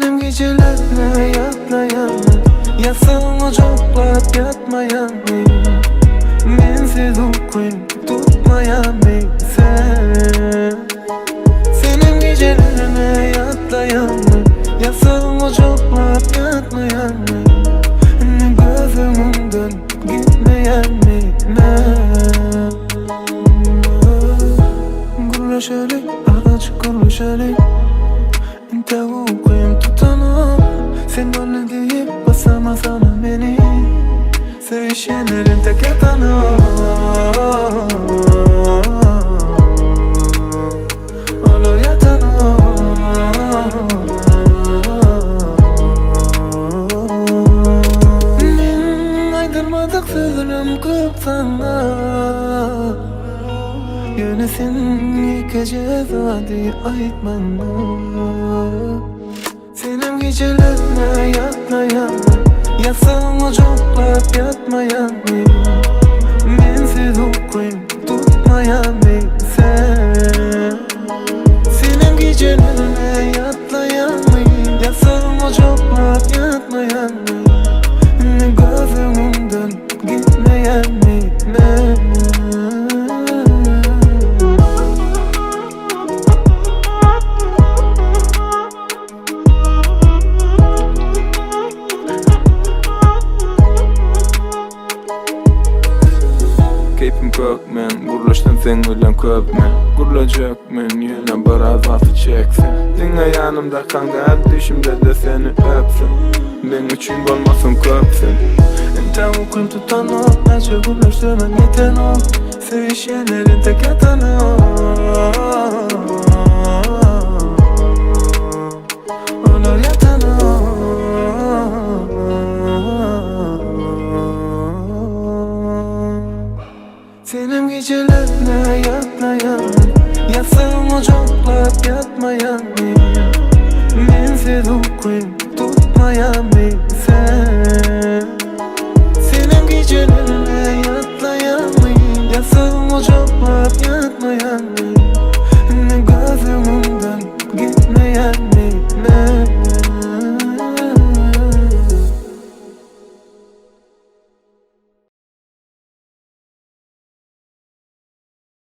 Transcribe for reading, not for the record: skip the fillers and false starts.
Senin gecelerine yatlayan mı? Yasağımı çoklap yatmayan mı? Mensiz uykum tutmayan mı sen? Senin gecelerine yatlayan mı? Yasağımı çoklap yatmayan mı? Gözümden gitmeyen mi ben? Gülüşelim, ardacık gülüşelim. İnte uykum tutanıp sen öyle deyip basamasana beni. Sevişenlerin tek yatanı olur yatanı. Men aydırmadık sözlerim köp sana. Yöne sen iki ceza diye aytmanı. Senin gecelerine yatmayan mı? Yasağımı çoklap yatmayan mı? Mensiz uykum tutmayan mı sen? Senin gecelerine yatlayan mı? Yasağımı çoklap yatmayan mı? Gözümden gitmeyen mi ben? Keyfim kök men, gurlaştan sen ölen köp men. Gurlacak men, yine biraz atı çeksin. Dinle yanımda kanka, düşümde de seni öpsün. Ben üçün olmasın köpsün. İnte uykum tutanıp nece gülüştürmen yeten o. Sevişenlerin tek yatanı